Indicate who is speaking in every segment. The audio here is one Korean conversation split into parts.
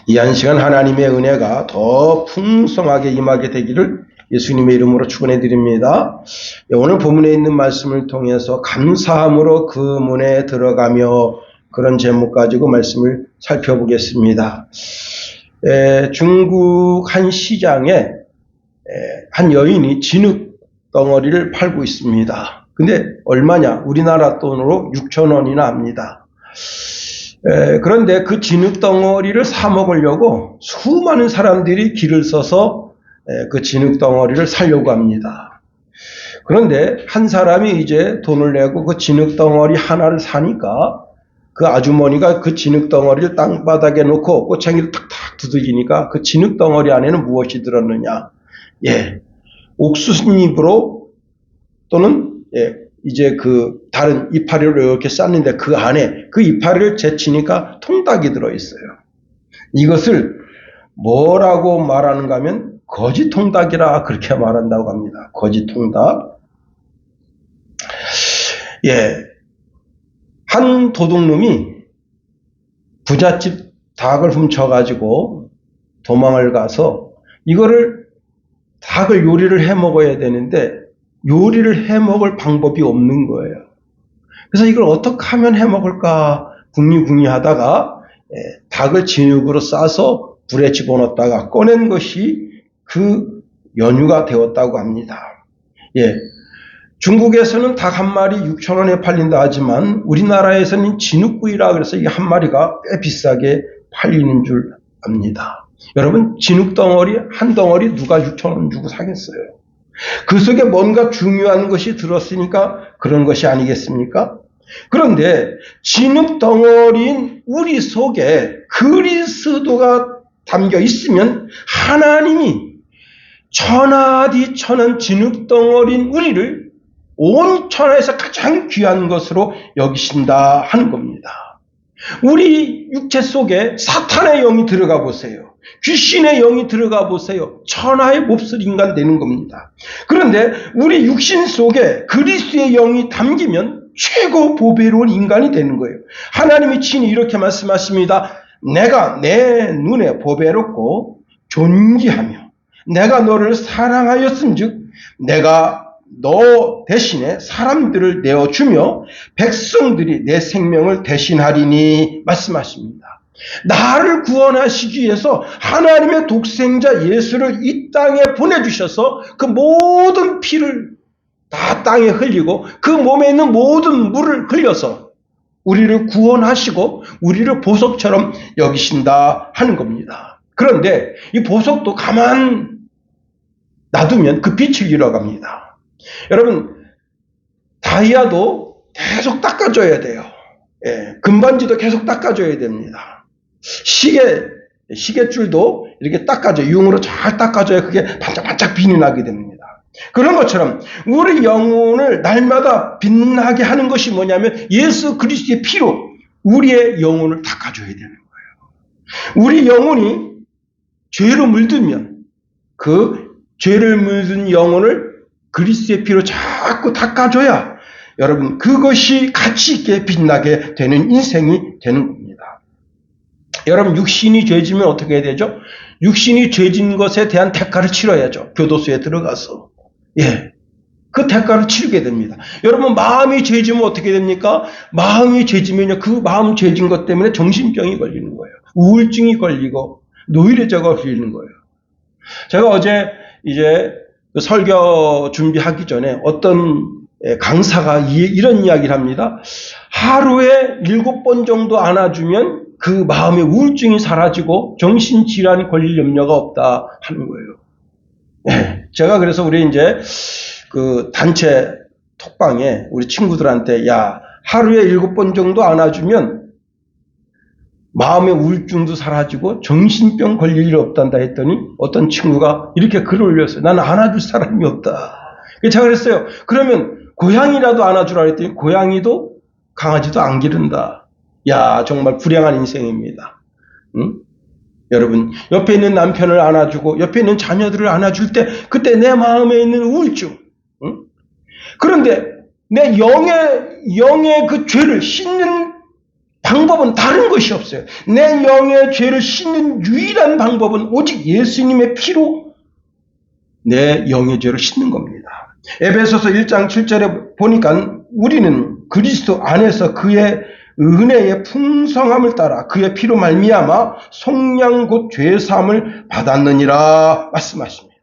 Speaker 1: 이 한 시간 하나님의 은혜가 더 풍성하게 임하게 되기를 예수님의 이름으로 축원해 드립니다. 오늘 본문에 있는 말씀을 통해서 감사함으로 그 문에 들어가며 그런 제목 가지고 말씀을 살펴보겠습니다. 중국 한 시장에 한 여인이 진흙 덩어리를 팔고 있습니다. 근데 얼마냐? 우리나라 돈으로 6,000원이나 합니다. 그런데 그 진흙 덩어리를 사 먹으려고 수많은 사람들이 길을 서서 그 진흙 덩어리를 사려고 합니다. 그런데 한 사람이 이제 돈을 내고 그 진흙 덩어리 하나를 사니까 그 아주머니가 그 진흙 덩어리를 땅바닥에 놓고 꼬챙이를 탁탁 두들기니까 그 진흙 덩어리 안에는 무엇이 들었느냐? 옥수수잎으로 또는 이제 그 다른 이파리로 이렇게 쌌는데 그 안에 그 이파리를 제치니까 통닭이 들어있어요. 이것을 뭐라고 말하는가 하면 거지 통닭이라 그렇게 말한다고 합니다. 거지 통닭. 한 도둑놈이 부잣집 닭을 훔쳐가지고 도망을 가서 이거를 닭을 요리를 해 먹어야 되는데 요리를 해 먹을 방법이 없는 거예요. 그래서 이걸 어떻게 하면 해 먹을까 궁리궁리 하다가 닭을 진흙으로 싸서 불에 집어넣었다가 꺼낸 것이 그 연유가 되었다고 합니다. 중국에서는 닭 한 마리 6,000원에 팔린다 하지만 우리나라에서는 진흙구이라 그래서 이게 한 마리가 꽤 비싸게 팔리는 줄 압니다. 여러분 진흙 덩어리 한 덩어리 누가 6,000원 주고 사겠어요? 그 속에 뭔가 중요한 것이 들었으니까 그런 것이 아니겠습니까? 그런데 진흙 덩어리인 우리 속에 그리스도가 담겨 있으면 하나님이 천하디천한 진흙 덩어리인 우리를 온 천하에서 가장 귀한 것으로 여기신다 하는 겁니다. 우리 육체 속에 사탄의 영이 들어가 보세요. 귀신의 영이 들어가 보세요. 천하의 몹쓸 인간 되는 겁니다. 그런데 우리 육신 속에 그리스도의 영이 담기면 최고 보배로운 인간이 되는 거예요. 하나님이 친히 이렇게 말씀하십니다. 내가 내 눈에 보배롭고 존귀하며 내가 너를 사랑하였은즉 내가 너 대신에 사람들을 내어주며 백성들이 내 생명을 대신하리니 말씀하십니다. 나를 구원하시기 위해서 하나님의 독생자 예수를 이 땅에 보내주셔서 그 모든 피를 다 땅에 흘리고 그 몸에 있는 모든 물을 흘려서 우리를 구원하시고 우리를 보석처럼 여기신다 하는 겁니다. 그런데 이 보석도 가만 놔두면 그 빛을 잃어갑니다. 여러분 다이아도 계속 닦아줘야 돼요. 금반지도 계속 닦아줘야 됩니다. 시계줄도 이렇게 닦아줘요. 융으로 잘 닦아줘야 그게 반짝반짝 빛이 나게 됩니다. 그런 것처럼 우리 영혼을 날마다 빛나게 하는 것이 뭐냐면 예수 그리스도의 피로 우리의 영혼을 닦아줘야 되는 거예요. 우리 영혼이 죄로 물들면 그 죄를 물든 영혼을 그리스도의 피로 자꾸 닦아줘야 여러분 그것이 가치 있게 빛나게 되는 인생이 되는 겁니다. 여러분 육신이 죄지면 어떻게 해야 되죠? 육신이 죄진 것에 대한 대가를 치러야죠. 교도소에 들어가서. 그 대가를 치르게 됩니다. 여러분 마음이 죄지면 어떻게 됩니까? 마음이 죄지면요 그 마음 죄진 것 때문에 정신병이 걸리는 거예요. 우울증이 걸리고 노이로제가 걸리는 거예요. 제가 어제 이제 설교 준비하기 전에 어떤 강사가 이런 이야기를 합니다. 하루에 7번 정도 안아주면 그 마음의 우울증이 사라지고 정신질환이 걸릴 염려가 없다 하는 거예요. 제가 그래서 우리 이제 그 단체 톡방에 우리 친구들한테 하루에 7번 정도 안아주면 마음의 우울증도 사라지고 정신병 걸릴 일 없단다 했더니 어떤 친구가 이렇게 글을 올렸어요. 나는 안아줄 사람이 없다. 제가 그랬어요. 그러면 고양이라도 안아주라 했더니 고양이도 강아지도 안 기른다. 정말 불행한 인생입니다. 여러분 옆에 있는 남편을 안아주고 옆에 있는 자녀들을 안아줄 때 그때 내 마음에 있는 우울증 그런데 내 영의 그 죄를 씻는 방법은 다른 것이 없어요. 내 영의 죄를 씻는 유일한 방법은 오직 예수님의 피로 내 영의 죄를 씻는 겁니다. 에베소서 1장 7절에 보니까 우리는 그리스도 안에서 그의 은혜의 풍성함을 따라 그의 피로 말미암아 속량 곧 죄사함을 받았느니라 말씀하십니다.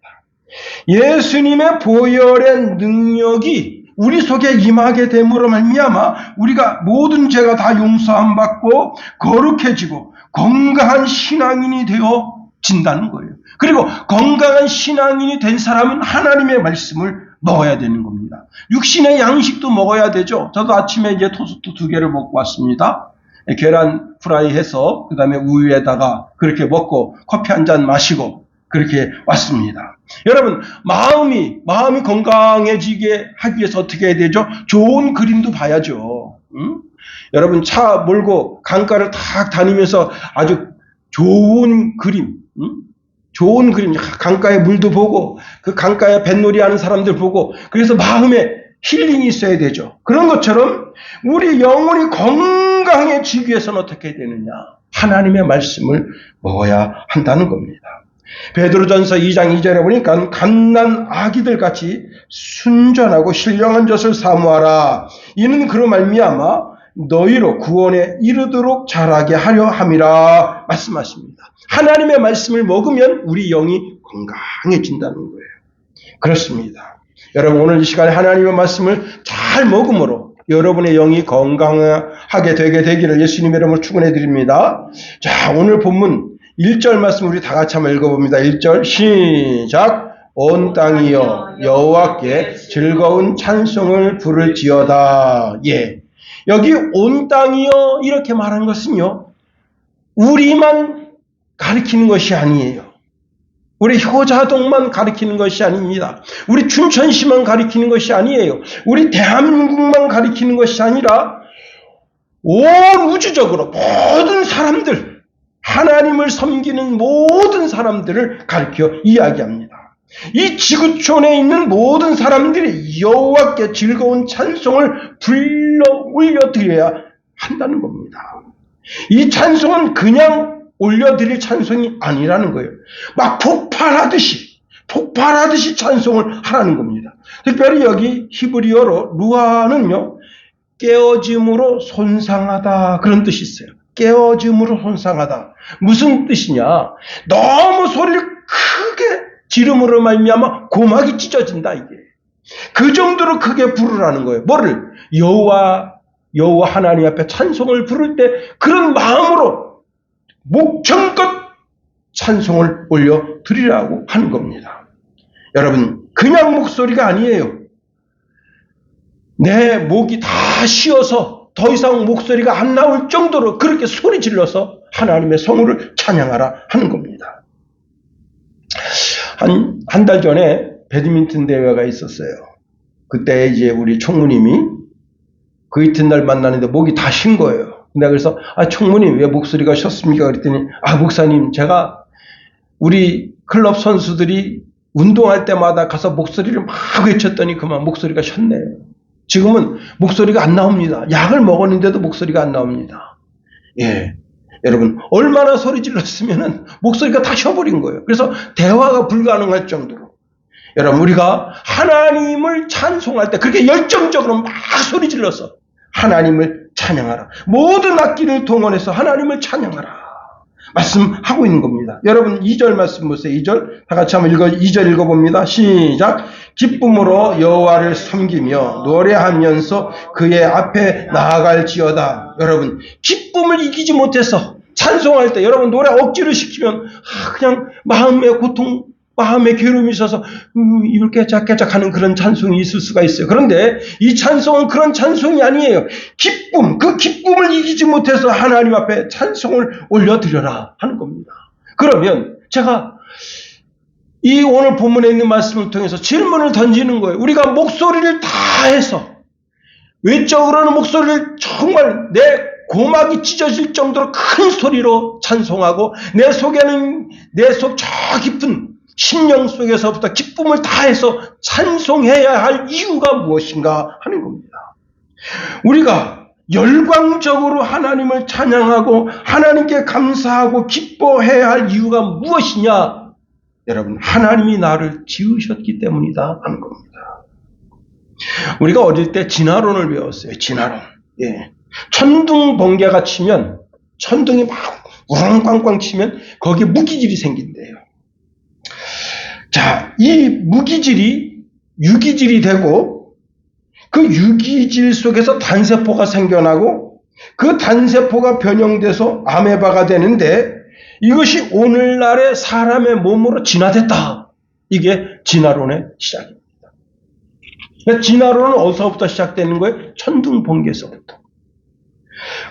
Speaker 1: 예수님의 보혈의 능력이 우리 속에 임하게 됨으로 말미암아 우리가 모든 죄가 다 용서함 받고 거룩해지고 건강한 신앙인이 되어진다는 거예요. 그리고 건강한 신앙인이 된 사람은 하나님의 말씀을 먹어야 되는 겁니다. 육신의 양식도 먹어야 되죠. 저도 아침에 이제 토스트 2개를 먹고 왔습니다. 계란 프라이 해서 그 다음에 우유에다가 그렇게 먹고 커피 한 잔 마시고 그렇게 왔습니다. 여러분, 마음이 건강해지게 하기 위해서 어떻게 해야 되죠? 좋은 그림도 봐야죠. 응? 여러분, 차 몰고 강가를 탁 다니면서 아주 좋은 그림, 응? 좋은 그림, 강가의 물도 보고 그 강가에 뱃놀이 하는 사람들 보고 그래서 마음에 힐링이 있어야 되죠. 그런 것처럼 우리 영혼이 건강해지기 위해서는 어떻게 해야 되느냐? 하나님의 말씀을 먹어야 한다는 겁니다. 베드로전서 2장 2절에 보니까 갓난 아기들 같이 순전하고 신령한 젖을 사모하라. 이는 그로 말미암아 너희로 구원에 이르도록 자라게 하려 함이라 말씀하십니다. 하나님의 말씀을 먹으면 우리 영이 건강해진다는 거예요. 그렇습니다. 여러분, 오늘 이 시간에 하나님의 말씀을 잘 먹음으로 여러분의 영이 건강하게 되게 되기를 예수님의 이름으로 축원해 드립니다. 자, 오늘 본문 1절 말씀 우리 다 같이 한번 읽어봅니다. 1절 시작. 온 땅이여 여호와께 즐거운 찬송을 부를지어다. 예, 여기 온 땅이여 이렇게 말한 것은요, 우리만 가리키는 것이 아니에요. 우리 효자동만 가리키는 것이 아닙니다. 우리 춘천시만 가리키는 것이 아니에요. 우리 대한민국만 가리키는 것이 아니라 온 우주적으로 모든 사람들, 하나님을 섬기는 모든 사람들을 가리켜 이야기합니다. 이 지구촌에 있는 모든 사람들이 여호와께 즐거운 찬송을 불러 올려드려야 한다는 겁니다. 이 찬송은 그냥 올려드릴 찬송이 아니라는 거예요. 막 폭발하듯이 찬송을 하라는 겁니다. 특별히 여기 히브리어로 루아는요, 깨어짐으로 손상하다 그런 뜻이 있어요. 깨어짐으로 손상하다. 무슨 뜻이냐? 너무 소리를 크게 지름으로 말미암아 고막이 찢어진다 이게. 그 정도로 크게 부르라는 거예요. 뭐를? 여호와 하나님 앞에 찬송을 부를 때 그런 마음으로 목청껏 찬송을 올려드리라고 하는 겁니다. 여러분, 그냥 목소리가 아니에요. 내 목이 다 쉬어서 더 이상 목소리가 안 나올 정도로 그렇게 소리 질러서 하나님의 성우를 찬양하라 하는 겁니다. 한 달 전에 배드민턴 대회가 있었어요. 그때 이제 우리 총무님이 그 이튿날 만나는데 목이 다 쉰 거예요. 내가 그래서 총무님 왜 목소리가 쉬었습니까? 그랬더니 목사님 제가 우리 클럽 선수들이 운동할 때마다 가서 목소리를 막 외쳤더니 그만 목소리가 쉬었네요. 지금은 목소리가 안 나옵니다. 약을 먹었는데도 목소리가 안 나옵니다. 예, 여러분 얼마나 소리 질렀으면 목소리가 다 쉬어버린 거예요. 그래서 대화가 불가능할 정도로 여러분 우리가 하나님을 찬송할 때 그렇게 열정적으로 막 소리 질러서 하나님을 찬양하라. 모든 악기를 동원해서 하나님을 찬양하라. 말씀하고 있는 겁니다. 여러분 2절 말씀 보세요. 2절 다 같이 한번 2절 읽어봅니다. 시작. 기쁨으로 여호와를 섬기며 노래하면서 그의 앞에 나아갈지어다. 여러분 기쁨을 이기지 못해서 찬송할 때 여러분 노래 억지로 시키면 그냥 마음의 고통, 마음의 괴로움이 있어서 입을 깨작깨작 하는 그런 찬송이 있을 수가 있어요. 그런데 이 찬송은 그런 찬송이 아니에요. 기쁨, 그 기쁨을 이기지 못해서 하나님 앞에 찬송을 올려드려라 하는 겁니다. 그러면 제가 이 오늘 본문에 있는 말씀을 통해서 질문을 던지는 거예요. 우리가 목소리를 다해서 외적으로는 목소리를 정말 내 고막이 찢어질 정도로 큰 소리로 찬송하고 내 속에는 내 속 저 깊은 심령 속에서부터 기쁨을 다해서 찬송해야 할 이유가 무엇인가 하는 겁니다. 우리가 열광적으로 하나님을 찬양하고 하나님께 감사하고 기뻐해야 할 이유가 무엇이냐? 여러분, 하나님이 나를 지으셨기 때문이다 하는 겁니다. 우리가 어릴 때 진화론을 배웠어요. 진화론. 예. 천둥 번개가 치면, 천둥이 막 우렁꽝꽝 치면 거기에 무기질이 생긴대요. 자, 이 무기질이 유기질이 되고 그 유기질 속에서 단세포가 생겨나고 그 단세포가 변형돼서 아메바가 되는데 이것이 오늘날의 사람의 몸으로 진화됐다. 이게 진화론의 시작입니다. 진화론은 어디서부터 시작되는 거예요? 천둥 번개에서부터.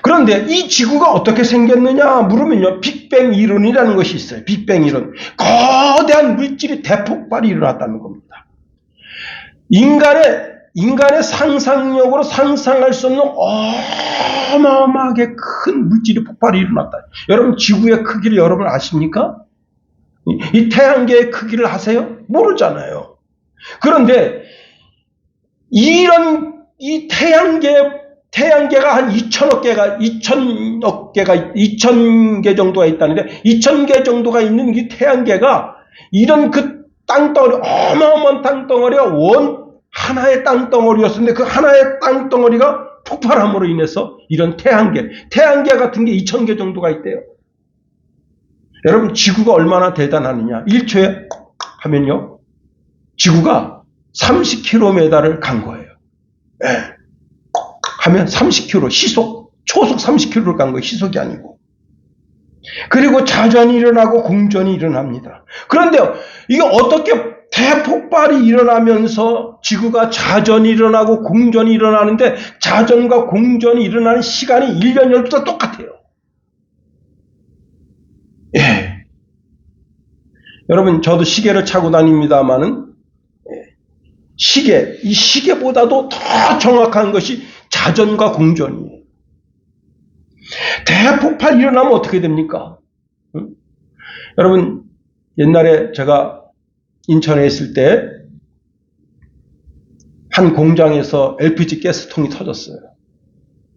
Speaker 1: 그런데 이 지구가 어떻게 생겼느냐 물으면요, 빅뱅 이론이라는 것이 있어요. 빅뱅 이론. 거대한 물질이 대폭발이 일어났다는 겁니다. 인간의 상상력으로 상상할 수 없는 어마어마하게 큰 물질이 폭발이 일어났다. 여러분, 지구의 크기를 여러분 아십니까? 이 태양계의 크기를 아세요? 모르잖아요. 그런데 이 태양계가 한 2,000개 정도가 있다는데, 2,000개 정도가 있는 이 태양계가 이런 그 땅덩어리, 어마어마한 땅덩어리가 하나의 땅덩어리였는데 그 하나의 땅덩어리가 폭발함으로 인해서 이런 태양계 같은 게 2,000개 정도가 있대요. 여러분, 지구가 얼마나 대단하느냐. 1초에 하면요, 지구가 30km를 간 거예요. 네. 하면 30km, 초속 30km를 간 거예요. 시속이 아니고. 그리고 자전이 일어나고 공전이 일어납니다. 그런데 이게 어떻게 대폭발이 일어나면서 지구가 자전이 일어나고 공전이 일어나는데 자전과 공전이 일어나는 시간이 1년 12달 똑같아요. 예. 여러분, 저도 시계를 차고 다닙니다마는 이 시계보다도 더 정확한 것이 자전과 공전이에요. 대폭발이 일어나면 어떻게 됩니까? 응? 여러분, 옛날에 제가 인천에 있을 때 한 공장에서 LPG 가스통이 터졌어요.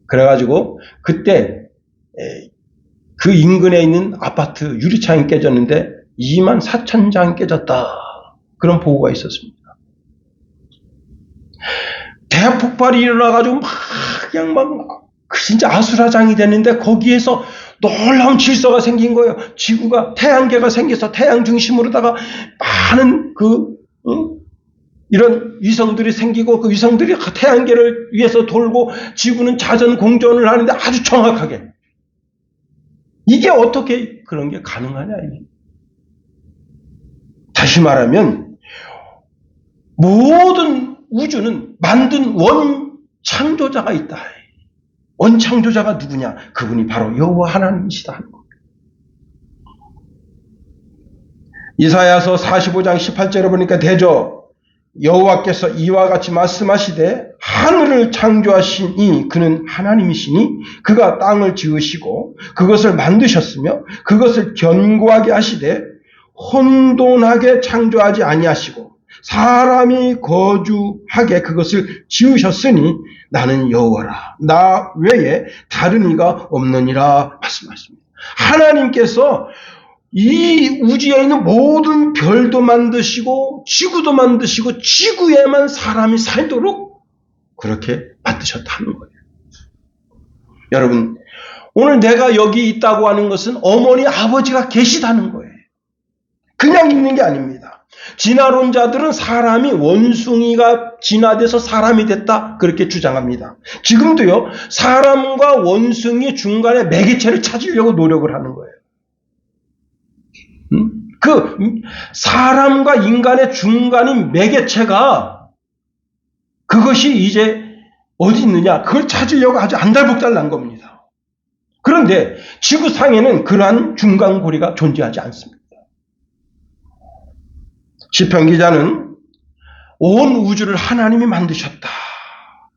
Speaker 1: 그래가지고 그때 그 인근에 있는 아파트 유리창이 깨졌는데 24,000장이 깨졌다. 그런 보고가 있었습니다. 대폭발이 일어나가지고 진짜 아수라장이 됐는데 거기에서 놀라운 질서가 생긴 거예요. 지구가, 태양계가 생겨서 태양 중심으로다가 많은 이런 위성들이 생기고 그 위성들이 태양계를 위해서 돌고 지구는 자전 공전을 하는데 아주 정확하게. 이게 어떻게 그런 게 가능하냐. 다시 말하면 모든 우주는 만든 원창조자가 있다. 원창조자가 누구냐? 그분이 바로 여호와 하나님이시다 하는 겁니다. 이사야서 45장 18절에 보니까 대저 여호와께서 이와 같이 말씀하시되 하늘을 창조하시니 그는 하나님이시니 그가 땅을 지으시고 그것을 만드셨으며 그것을 견고하게 하시되 혼돈하게 창조하지 아니하시고 사람이 거주하게 그것을 지으셨으니 나는 여호와라. 나 외에 다른 이가 없느니라 말씀하십니다. 하나님께서 이 우주에 있는 모든 별도 만드시고 지구도 만드시고 지구에만 사람이 살도록 그렇게 만드셨다는 거예요. 여러분, 오늘 내가 여기 있다고 하는 것은 어머니 아버지가 계시다는 거예요. 그냥 있는 게 아닙니다. 진화론자들은 사람이 원숭이가 진화돼서 사람이 됐다 그렇게 주장합니다. 지금도요, 사람과 원숭이 중간에 매개체를 찾으려고 노력을 하는 거예요. 그 사람과 인간의 중간인 매개체가 그것이 이제 어디 있느냐, 그걸 찾으려고 아주 안달복달 난 겁니다. 그런데 지구상에는 그러한 중간고리가 존재하지 않습니다. 시편 기자는 온 우주를 하나님이 만드셨다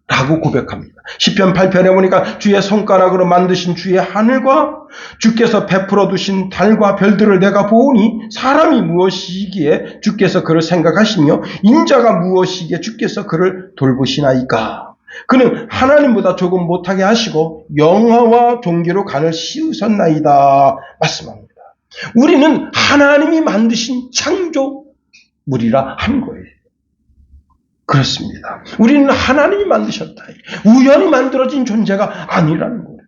Speaker 1: 라고 고백합니다. 시편 8편에 보니까 주의 손가락으로 만드신 주의 하늘과 주께서 베풀어 두신 달과 별들을 내가 보오니 사람이 무엇이기에 주께서 그를 생각하시며 인자가 무엇이기에 주께서 그를 돌보시나이까. 그는 하나님보다 조금 못하게 하시고 영화와 종기로 간을 씌우셨나이다 말씀합니다. 우리는 하나님이 만드신 창조물이라 하는 거예요. 그렇습니다. 우리는 하나님이 만드셨다. 우연히 만들어진 존재가 아니라는 거예요.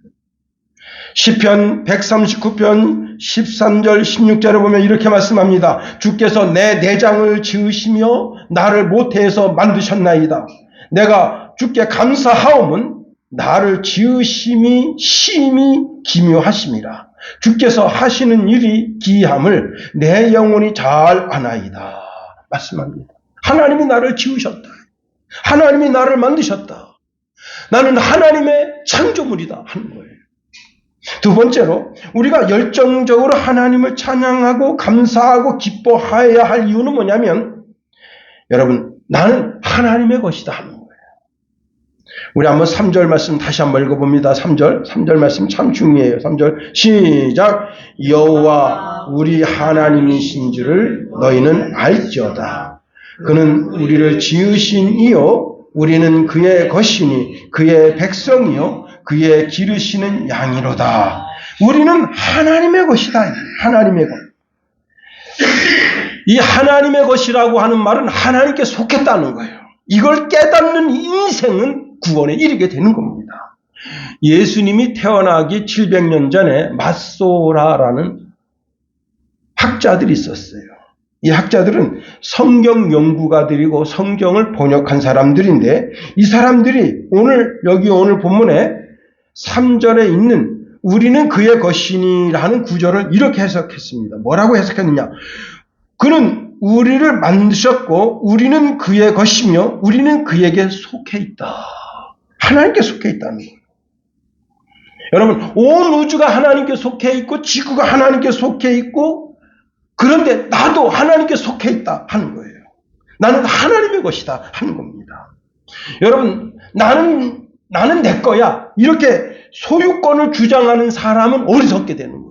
Speaker 1: 시편 139편 13절 16절을 보면 이렇게 말씀합니다. 주께서 내 내장을 지으시며 나를 모태에서 만드셨나이다. 내가 주께 감사하옴은 나를 지으심이 심히 기묘하심이라. 주께서 하시는 일이 기이함을 내 영혼이 잘 아나이다 말씀합니다. 하나님이 나를 지으셨다. 하나님이 나를 만드셨다. 나는 하나님의 창조물이다 하는 거예요. 두 번째로 우리가 열정적으로 하나님을 찬양하고 감사하고 기뻐해야 할 이유는 뭐냐면, 여러분, 나는 하나님의 것이다 하는 거예요. 우리 한번 3절 말씀 다시 한번 읽어봅니다. 3절 말씀 참 중요해요. 3절 시작. 여호와 우리 하나님이신 줄을 너희는 알지어다. 그는 우리를 지으신 이요 우리는 그의 것이니 그의 백성이요 그의 기르시는 양이로다. 우리는 하나님의 것이다. 하나님의 것. 이 하나님의 것이라고 하는 말은 하나님께 속했다는 거예요. 이걸 깨닫는 인생은 구원에 이르게 되는 겁니다. 예수님이 태어나기 700년 전에 마소라라는 학자들이 있었어요. 이 학자들은 성경 연구가들이고 성경을 번역한 사람들인데, 이 사람들이 오늘 본문에 3절에 있는 우리는 그의 것이니라는 구절을 이렇게 해석했습니다. 뭐라고 해석했느냐? 그는 우리를 만드셨고 우리는 그의 것이며 우리는 그에게 속해 있다. 하나님께 속해 있다는 거예요. 여러분, 온 우주가 하나님께 속해 있고 지구가 하나님께 속해 있고, 그런데 나도 하나님께 속해 있다 하는 거예요. 나는 하나님의 것이다 하는 겁니다. 여러분, 나는 내 거야 이렇게 소유권을 주장하는 사람은 어리석게 되는 거예요.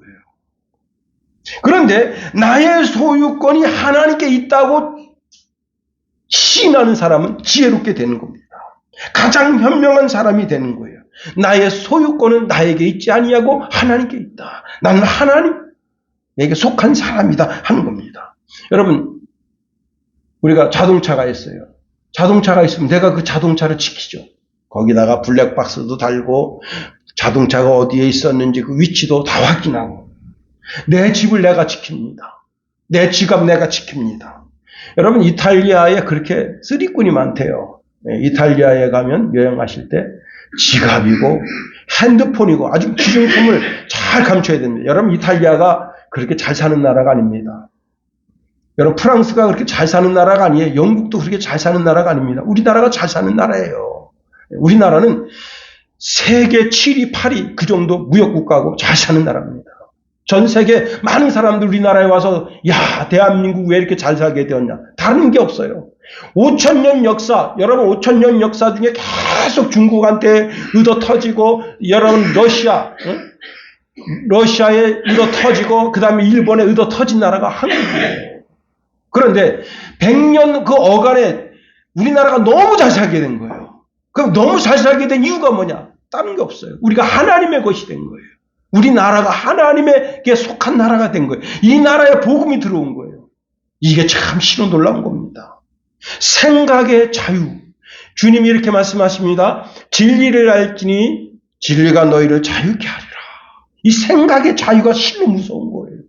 Speaker 1: 그런데 나의 소유권이 하나님께 있다고 시인하는 사람은 지혜롭게 되는 겁니다. 가장 현명한 사람이 되는 거예요. 나의 소유권은 나에게 있지 아니하고 하나님께 있다. 나는 하나님에게 속한 사람이다 하는 겁니다. 여러분, 우리가 자동차가 있어요. 자동차가 있으면 내가 그 자동차를 지키죠. 거기다가 블랙박스도 달고 자동차가 어디에 있었는지 그 위치도 다 확인하고, 내 집을 내가 지킵니다. 내 지갑 내가 지킵니다. 여러분, 이탈리아에 그렇게 쓰리꾼이 많대요. 이탈리아에 가면 여행하실 때 지갑이고 핸드폰이고 아주 기중품을 잘 감춰야 됩니다. 여러분, 이탈리아가 그렇게 잘 사는 나라가 아닙니다. 여러분, 프랑스가 그렇게 잘 사는 나라가 아니에요. 영국도 그렇게 잘 사는 나라가 아닙니다. 우리나라가 잘 사는 나라예요. 우리나라는 세계 7위, 8위 그 정도 무역국가고 잘 사는 나라입니다. 전 세계 많은 사람들 우리나라에 와서 야, 대한민국 왜 이렇게 잘 살게 되었냐? 다른 게 없어요. 5,000년 역사, 여러분 5,000년 역사 중에 계속 중국한테 의도 터지고, 여러분 러시아에 의도 터지고, 그 다음에 일본에 의도 터진 나라가 한국이에요. 그런데 100년 그 어간에 우리나라가 너무 잘 살게 된 거예요. 그럼 너무 잘 살게 된 이유가 뭐냐? 다른 게 없어요. 우리가 하나님의 것이 된 거예요. 우리나라가 하나님에게 속한 나라가 된 거예요. 이 나라에 복음이 들어온 거예요. 이게 참 신은 놀라운 겁니다. 생각의 자유. 주님이 이렇게 말씀하십니다. 진리를 알지니 진리가 너희를 자유케 하리라. 이 생각의 자유가 실로 무서운 거예요.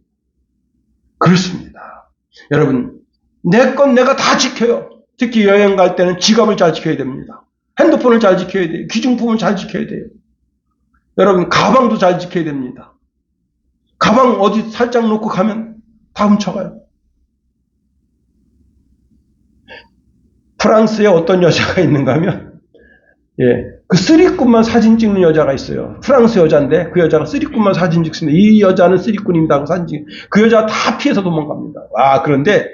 Speaker 1: 그렇습니다. 여러분, 내 건 내가 다 지켜요. 특히 여행 갈 때는 지갑을 잘 지켜야 됩니다. 핸드폰을 잘 지켜야 돼요. 귀중품을 잘 지켜야 돼요. 여러분, 가방도 잘 지켜야 됩니다. 가방 어디 살짝 놓고 가면 다 훔쳐가요. 프랑스에 어떤 여자가 있는가 하면, 그 쓰리꾼만 사진 찍는 여자가 있어요. 프랑스 여자인데 그 여자가 쓰리꾼만 사진 찍습니다. 이 여자는 쓰리꾼입니다 하고 사진 찍어요. 그 여자가 다 피해서 도망갑니다. 그런데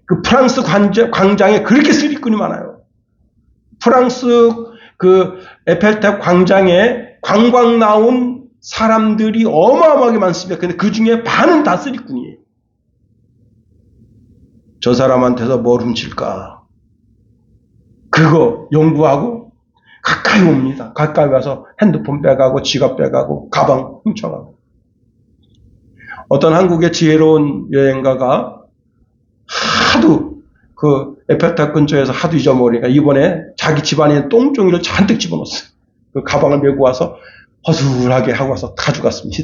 Speaker 1: 그 프랑스 광장에 그렇게 쓰리꾼이 많아요. 프랑스 그 에펠탑 광장에 관광 나온 사람들이 어마어마하게 많습니다. 근데 그 중에 반은 다 쓰리꾼이에요. 저 사람한테서 뭘 훔칠까? 그거 연구하고 가까이 옵니다. 가까이 와서 핸드폰 빼가고 지갑 빼가고 가방 훔쳐가고. 어떤 한국의 지혜로운 여행가가 하도 그 에펠탑 근처에서 하도 잊어먹으니까 이번에 자기 집안에 똥종이를 잔뜩 집어넣었어요. 그 가방을 메고 와서 허술하게 하고 와서 가져갔습니다.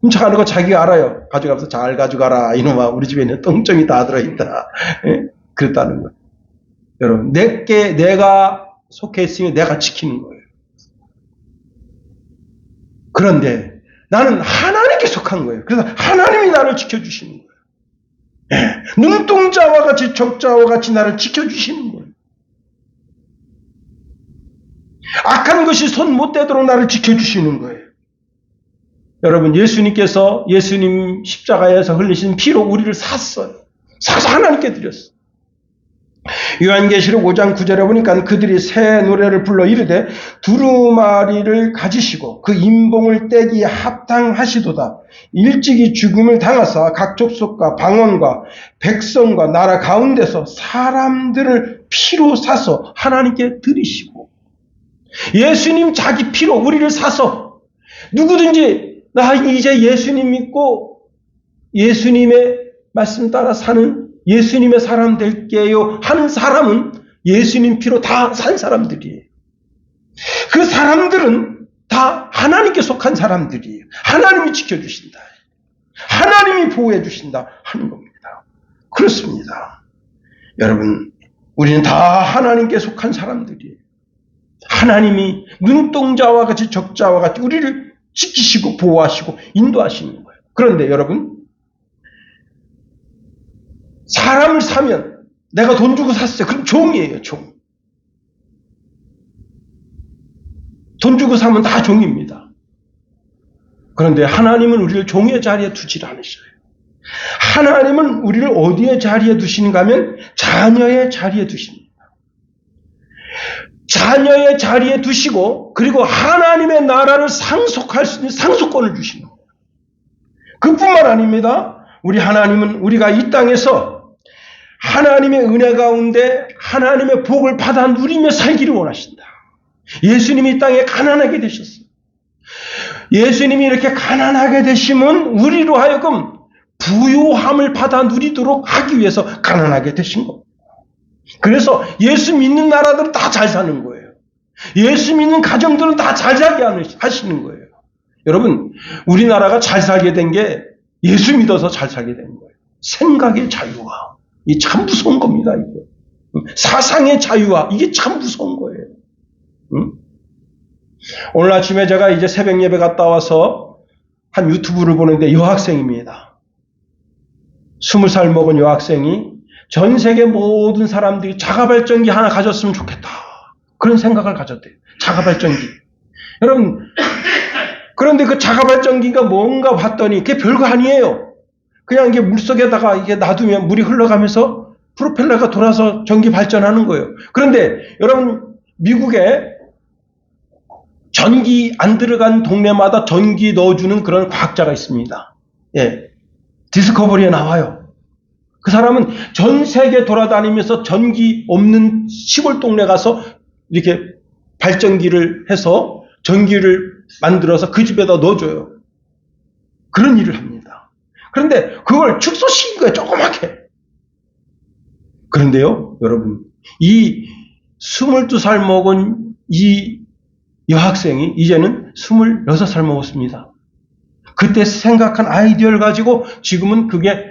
Speaker 1: 훔쳐가는 거 자기가 알아요. 가져가면서 잘 가져가라. 이놈아, 우리 집에 있는 똥종이 다 들어있다. 예? 그랬다는 거예요. 여러분, 내가 속해 있으면 내가 지키는 거예요. 그런데 나는 하나님께 속한 거예요. 그래서 하나님이 나를 지켜주시는 거예요. 예, 눈동자와 같이 적자와 같이 나를 지켜주시는 거예요. 악한 것이 손 못 대도록 나를 지켜주시는 거예요. 여러분, 예수님께서 예수님 십자가에서 흘리신 피로 우리를 샀어요. 사서 하나님께 드렸어요. 요한계시록 5장 9절에 보니까 그들이 새 노래를 불러 이르되 두루마리를 가지시고 그 임봉을 떼기에 합당하시도다. 일찍이 죽음을 당하사 각 족속과 방언과 백성과 나라 가운데서 사람들을 피로 사서 하나님께 드리시고, 예수님 자기 피로 우리를 사서 누구든지 나 이제 예수님 믿고 예수님의 말씀 따라 사는 예수님의 사람 될게요 하는 사람은 예수님 피로 다 산 사람들이에요. 그 사람들은 다 하나님께 속한 사람들이에요. 하나님이 지켜주신다. 하나님이 보호해 주신다 하는 겁니다. 그렇습니다. 여러분, 우리는 다 하나님께 속한 사람들이에요. 하나님이 눈동자와 같이 적자와 같이 우리를 지키시고 보호하시고 인도하시는 거예요. 그런데 여러분, 사람을 사면 내가 돈 주고 샀어요. 그럼 종이에요, 종. 돈 주고 사면 다 종입니다. 그런데 하나님은 우리를 종의 자리에 두질 않으셔요. 하나님은 우리를 어디에 자리에 두시는가 하면 자녀의 자리에 두십니다. 자녀의 자리에 두시고 그리고 하나님의 나라를 상속할 수 있는 상속권을 주시는 거예요. 그뿐만 아닙니다. 우리 하나님은 우리가 이 땅에서 하나님의 은혜 가운데 하나님의 복을 받아 누리며 살기를 원하신다. 예수님이 이 땅에 가난하게 되셨어요. 예수님이 이렇게 가난하게 되시면 우리로 하여금 부요함을 받아 누리도록 하기 위해서 가난하게 되신 겁니다. 그래서 예수 믿는 나라들은 다 잘 사는 거예요. 예수 믿는 가정들은 다 잘 살게 하시는 거예요. 여러분, 우리나라가 잘 살게 된 게 예수 믿어서 잘 살게 된 거예요. 생각의 자유화. 이게 참 무서운 겁니다, 이게. 사상의 자유화. 이게 참 무서운 거예요. 응? 오늘 아침에 제가 이제 새벽 예배 갔다 와서 한 유튜브를 보는데 여학생입니다. 20살 먹은 여학생이 전 세계 모든 사람들이 자가발전기 하나 가졌으면 좋겠다. 그런 생각을 가졌대요. 자가발전기. 여러분, 그런데 그 자가발전기가 뭔가 봤더니 그게 별거 아니에요. 그냥 이게 물속에다가 이게 놔두면 물이 흘러가면서 프로펠러가 돌아서 전기 발전하는 거예요. 그런데 여러분, 미국에 전기 안 들어간 동네마다 전기 넣어주는 그런 과학자가 있습니다. 예. 디스커버리에 나와요. 그 사람은 전 세계 돌아다니면서 전기 없는 시골 동네 가서 이렇게 발전기를 해서 전기를 만들어서 그 집에다 넣어줘요. 그런 일을 합니다. 그런데 그걸 축소시킨 거예요, 조그맣게. 그런데요, 여러분, 이 22살 먹은 이 여학생이 이제는 26살 먹었습니다. 그때 생각한 아이디어를 가지고 지금은 그게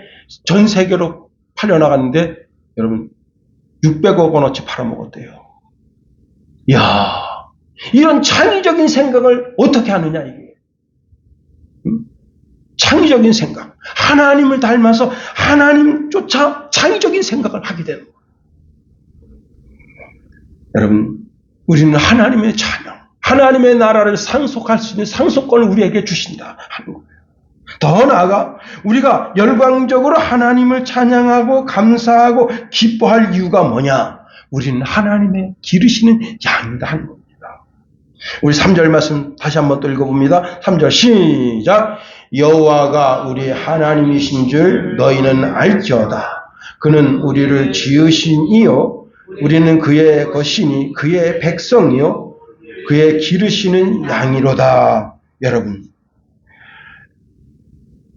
Speaker 1: 전 세계로 팔려나갔는데 여러분 600억 원어치 팔아먹었대요. 이야, 이런 창의적인 생각을 어떻게 하느냐 이게. 창의적인 생각. 하나님을 닮아서 하나님 쫓아 창의적인 생각을 하게 되는 거예요. 여러분, 우리는 하나님의 자녀, 하나님의 나라를 상속할 수 있는 상속권을 우리에게 주신다 하는 거예요. 더 나아가 우리가 열광적으로 하나님을 찬양하고 감사하고 기뻐할 이유가 뭐냐? 우리는 하나님의 기르시는 양이다 하는 겁니다. 우리 3절 말씀 다시 한번 또 읽어봅니다. 3절 시작. 여호와가 우리 하나님이신 줄 너희는 알지어다. 그는 우리를 지으신 이요 우리는 그의 것이니 그의 백성이요 그의 기르시는 양이로다. 여러분,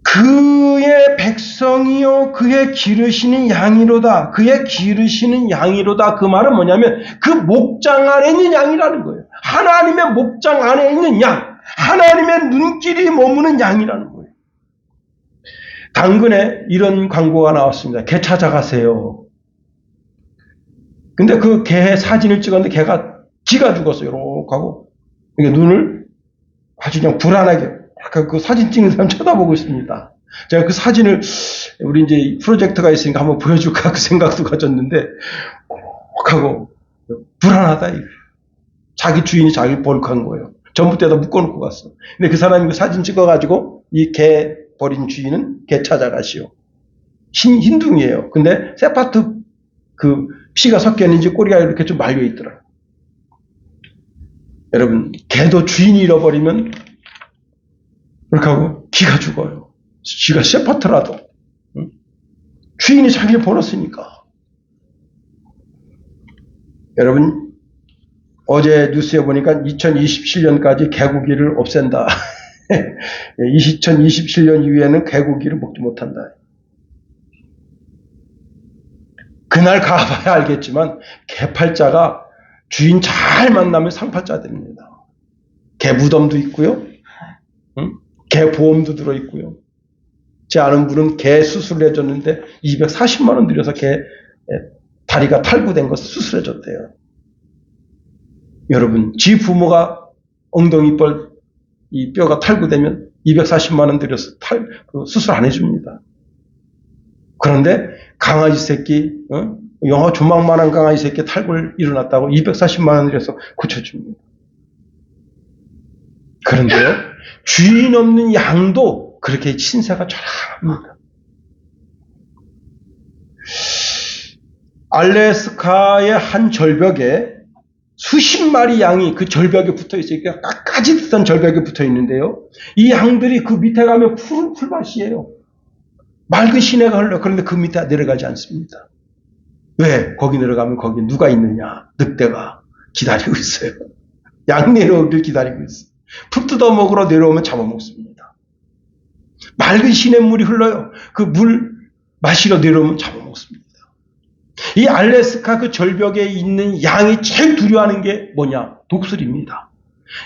Speaker 1: 그의 백성이요 그의 기르시는 양이로다. 그의 기르시는 양이로다. 그 말은 뭐냐면 그 목장 안에 있는 양이라는 거예요. 하나님의 목장 안에 있는 양, 하나님의 눈길이 머무는 양이라는 거예요. 당근에 이런 광고가 나왔습니다. 개 찾아가세요. 근데 그 개 사진을 찍었는데 개가 기가 죽었어요. 이렇게 하고 눈을 아주 그냥 불안하게 그 사진 찍는 사람 쳐다보고 있습니다. 제가 그 사진을 우리 이제 프로젝트가 있으니까 한번 보여줄까 그 생각도 가졌는데 하고 불안하다. 자기 주인이 자기를 벌컥한 거예요. 전봇대에다 묶어놓고 갔어. 근데 그 사람이 그 사진 찍어가지고 이 개 버린 주인은 개 찾아가시오. 흰둥이에요. 근데 세파트 그 피가 섞여 있는지 꼬리가 이렇게 좀 말려 있더라. 여러분, 개도 주인이 잃어버리면 그렇게 하고 기가 죽어요. 쥐가 세파트라도 주인이 자기를 벌었으니까. 여러분, 어제 뉴스에 보니까 2027년까지 개고기를 없앤다. 2027년 이후에는 개고기를 먹지 못한다. 그날 가봐야 알겠지만 개팔자가 주인 잘 만나면 상팔자 됩니다. 개 무덤도 있고요. 개 보험도 들어있고요. 제 아는 분은 개 수술을 해줬는데 240만 원 들여서 개 다리가 탈구된 거 수술해줬대요. 여러분, 지 부모가 엉덩이뻘 이 뼈가 탈구되면 240만 원 들여서 수술 안 해줍니다. 그런데 강아지 새끼, 영하 조망만한 강아지 새끼 탈골 일어났다고 240만 원 들여서 고쳐줍니다. 그런데요, 주인 없는 양도 그렇게 신세가 쫙합니다. 알래스카의 한 절벽에 수십 마리 양이 그 절벽에 붙어 있어요. 까까지 듣던 절벽에 붙어 있는데요. 이 양들이 그 밑에 가면 푸른 풀밭이에요. 맑은 시내가 흘러. 그런데 그 밑에 내려가지 않습니다. 왜? 거기 내려가면 거기 누가 있느냐? 늑대가 기다리고 있어요. 양 내려오길 기다리고 있어요. 풀 뜯어먹으러 내려오면 잡아먹습니다. 맑은 시냇물이 흘러요. 그 물 마시러 내려오면 잡아먹습니다. 이 알래스카 그 절벽에 있는 양이 제일 두려워하는 게 뭐냐? 독수리입니다.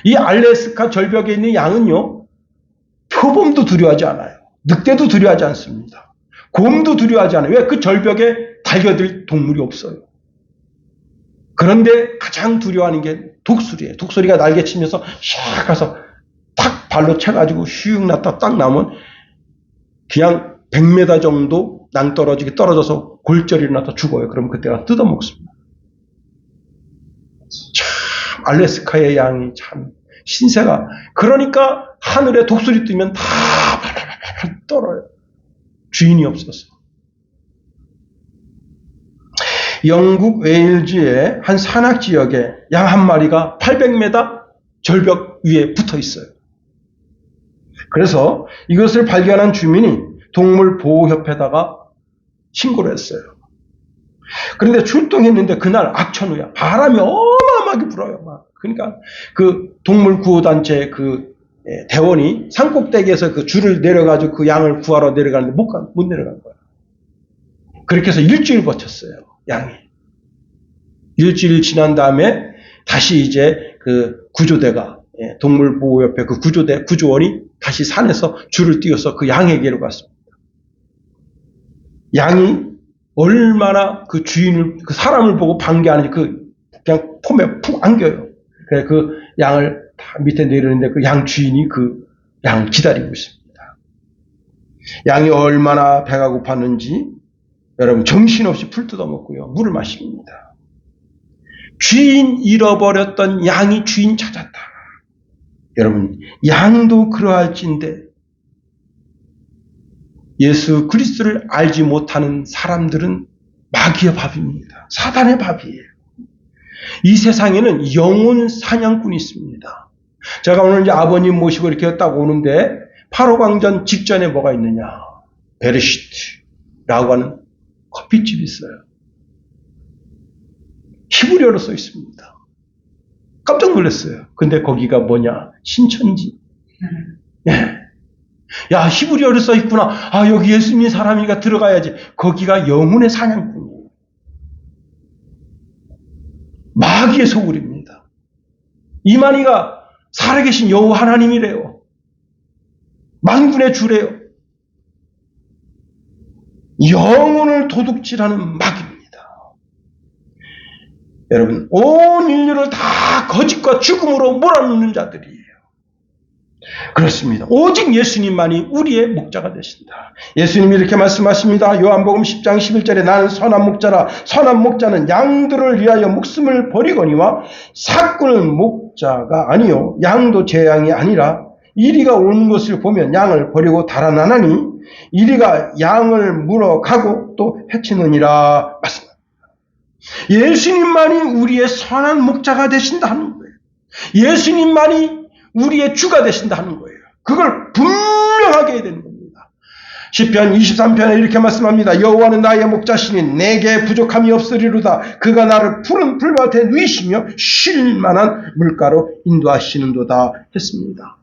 Speaker 1: 이 알래스카 절벽에 있는 양은요, 표범도 두려워하지 않아요. 늑대도 두려워하지 않습니다. 곰도 두려워하지 않아요. 왜? 그 절벽에 달겨들 동물이 없어요. 그런데 가장 두려워하는 게 독수리예요. 독수리가 날개치면서 샥 가서 탁 발로 쳐가지고 슉 났다 딱 나오면 그냥 100m 정도 낭떠러지게 떨어져서 골절이 일어나서 죽어요. 그럼 그때가 뜯어먹습니다. 참 알래스카의 양이 참 신세가. 그러니까 하늘에 독수리 뜨면 다 발발발 떨어요. 주인이 없어서. 영국 웨일즈의 한 산악 지역에 양 한 마리가 800m 절벽 위에 붙어 있어요. 그래서 이것을 발견한 주민이 동물보호협회에다가 신고를 했어요. 그런데 출동했는데 그날 악천후야. 바람이 어마어마하게 불어요. 그러니까 그 동물구호단체 그 대원이 산꼭대기에서 그 줄을 내려가지고 그 양을 구하러 내려가는데 못 내려간 거야. 그렇게 해서 일주일 버텼어요. 양이. 일주일 지난 다음에 다시 이제 그 구조대가 동물보호협회 그 구조원이 다시 산에서 줄을 띄워서 그 양에게로 갔습니다. 양이 얼마나 그 주인을, 그 사람을 보고 반겨하는지 그냥 폼에 푹 안겨요. 그래서 그 양을 다 밑에 내리는데 그 양 주인이 그 양을 기다리고 있습니다. 양이 얼마나 배가 고팠는지 여러분 정신없이 풀 뜯어먹고요. 물을 마십니다. 주인 잃어버렸던 양이 주인 찾았다. 여러분, 양도 그러할진데 예수 그리스도를 알지 못하는 사람들은 마귀의 밥입니다. 사단의 밥이에요. 이 세상에는 영혼 사냥꾼이 있습니다. 제가 오늘 이제 아버님 모시고 이렇게 딱 오는데 8호 광전 직전에 뭐가 있느냐? 베르시트라고 하는 커피집이 있어요. 히브리어로 써 있습니다. 깜짝 놀랐어요. 근데 거기가 뭐냐? 신천지. 예. 야, 히브리어로 써 있구나. 아, 여기 예수 믿는 사람이니까 들어가야지. 거기가 영혼의 사냥꾼이에요. 마귀의 소굴입니다. 이만희가 살아계신 여호와 하나님이래요. 만군의 주래요. 영혼을 도둑질하는 마귀입니다. 여러분, 온 인류를 다 거짓과 죽음으로 몰아넣는 자들이에요. 그렇습니다. 오직 예수님만이 우리의 목자가 되신다. 예수님이 이렇게 말씀하십니다. 요한복음 10장 11절에 나는 선한 목자라. 선한 목자는 양들을 위하여 목숨을 버리거니와 사꾼은 목자가 아니요 양도 제 양이 아니라 이리가 오는 것을 보면 양을 버리고 달아나나니 이리가 양을 물어가고 또 해치느니라 말씀합니다. 예수님만이 우리의 선한 목자가 되신다는 거예요. 예수님만이 우리의 주가 되신다는 거예요. 그걸 분명하게 해야 되는 겁니다. 시편 23편에 이렇게 말씀합니다. 여호와는 나의 목자시니 내게 부족함이 없으리로다. 그가 나를 푸른 풀밭에 누이시며 쉴 만한 물가로 인도하시는도다 했습니다.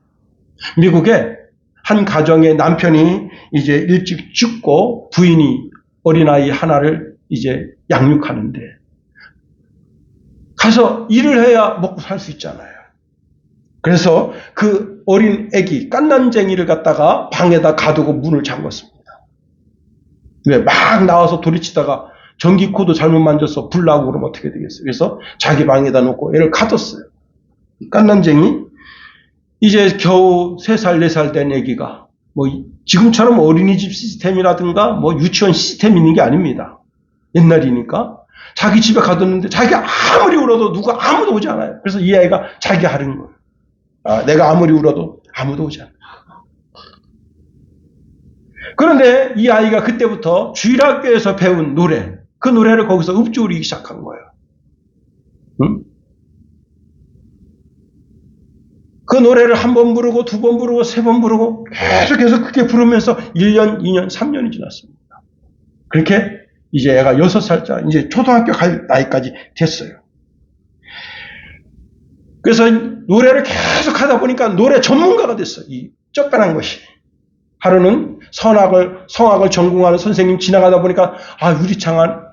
Speaker 1: 미국에 한 가정의 남편이 이제 일찍 죽고 부인이 어린아이 하나를 이제 양육하는데 가서 일을 해야 먹고 살 수 있잖아요. 그래서 그 어린 애기 깐난쟁이를 갖다가 방에다 가두고 문을 잠궜습니다. 왜? 막 나와서 도리치다가 전기코드 잘못 만져서 불 나고 그러면 어떻게 되겠어요? 그래서 자기 방에다 놓고 애를 가뒀어요. 깐난쟁이 이제 겨우 3살, 4살 된 애기가 뭐 지금처럼 어린이집 시스템이라든가 뭐 유치원 시스템이 있는 게 아닙니다. 옛날이니까 자기 집에 가뒀는데 자기가 아무리 울어도 누가 아무도 오지 않아요. 그래서 이 아이가 자기 하는 거예요. 내가 아무리 울어도 아무도 오지 않아요. 그런데 이 아이가 그때부터 주일학교에서 배운 노래, 그 노래를 거기서 읊조리기 시작한 거예요. 응? 그 노래를 한 번 부르고 2번 부르고 3번 부르고 계속해서 그렇게 부르면서 1년, 2년, 3년이 지났습니다. 그렇게 이제 애가 6살짜 이제 초등학교 갈 나이까지 됐어요. 그래서 노래를 계속 하다 보니까 노래 전문가가 됐어요. 이 쫓겨난 것이. 하루는 성악을 전공하는 선생님 지나가다 보니까 유리창 안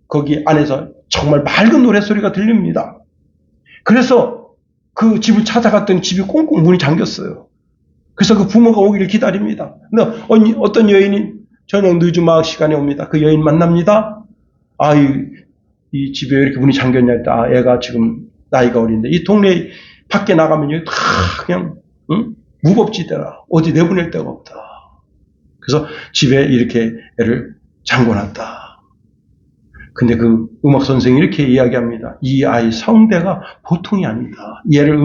Speaker 1: 거기 안에서 정말 맑은 노래소리가 들립니다. 그래서 그 집을 찾아갔더니 집이 꽁꽁 문이 잠겼어요. 그래서 그 부모가 오기를 기다립니다. 근데 어떤 여인이 저녁 늦은 시간에 옵니다. 그 여인 만납니다. 이 집에 왜 이렇게 문이 잠겼냐 했다. 애가 지금 나이가 어린데 이 동네 밖에 나가면 다 그냥 무법지대라. 어디 내보낼 데가 없다. 그래서 집에 이렇게 애를 잠궈놨다. 근데 그 음악 선생이 이렇게 이야기합니다. 이 아이 성대가 보통이 아니다. 얘를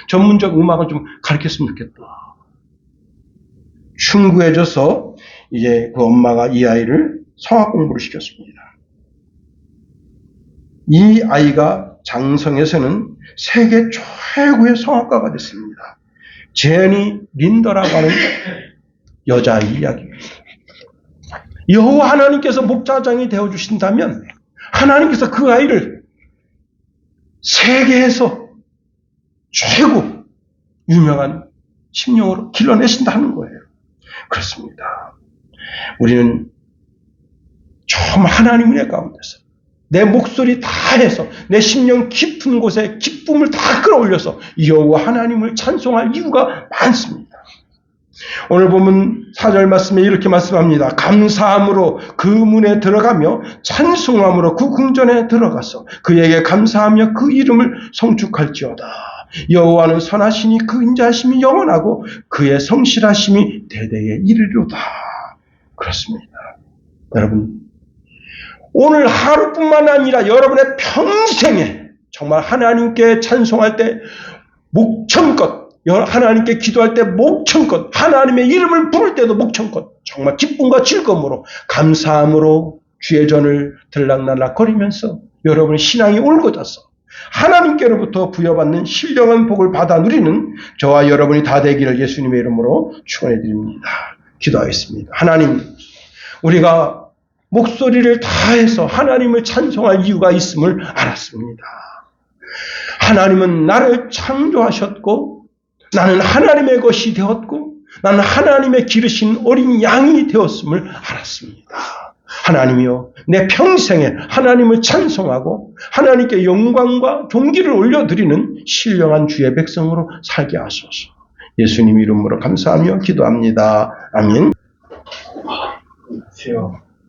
Speaker 1: 전문적 음악을 좀 가르쳤으면 좋겠다. 충고해줘서 이제 그 엄마가 이 아이를 성악 공부를 시켰습니다. 이 아이가 장성에서는 세계 최고의 성악가가 됐습니다. 제니 린더라고 하는 여자아이 이야기입니다. 여호와 하나님께서 목자장이 되어주신다면 하나님께서 그 아이를 세계에서 최고 유명한 심령으로 길러내신다는 거예요. 그렇습니다. 우리는 정말 하나님 은혜 가운데서 내 목소리 다 해서 내 심령 깊은 곳에 기쁨을 다 끌어올려서 여호와 하나님을 찬송할 이유가 많습니다. 오늘 보면 4절 말씀에 이렇게 말씀합니다. 감사함으로 그 문에 들어가며 찬송함으로 그 궁전에 들어가서 그에게 감사하며 그 이름을 성축할지어다. 여호와는 선하시니 그 인자하심이 영원하고 그의 성실하심이 대대에 이르리로다. 그렇습니다. 여러분, 오늘 하루뿐만 아니라 여러분의 평생에 정말 하나님께 찬송할 때 목청껏, 하나님께 기도할 때 목청껏, 하나님의 이름을 부를 때도 목청껏 정말 기쁨과 즐거움으로 감사함으로 주의 전을 들락날락거리면서 여러분의 신앙이 올곧어서 하나님께로부터 부여받는 신령한 복을 받아 누리는 저와 여러분이 다 되기를 예수님의 이름으로 축원해 드립니다. 기도하겠습니다. 하나님, 우리가 목소리를 다해서 하나님을 찬송할 이유가 있음을 알았습니다. 하나님은 나를 창조하셨고 나는 하나님의 것이 되었고 나는 하나님의 기르신 어린 양이 되었음을 알았습니다. 하나님이여, 내 평생에 하나님을 찬송하고 하나님께 영광과 존귀를 올려드리는 신령한 주의 백성으로 살게 하소서. 예수님 이름으로 감사하며 기도합니다. 아멘.
Speaker 2: 안녕하세요.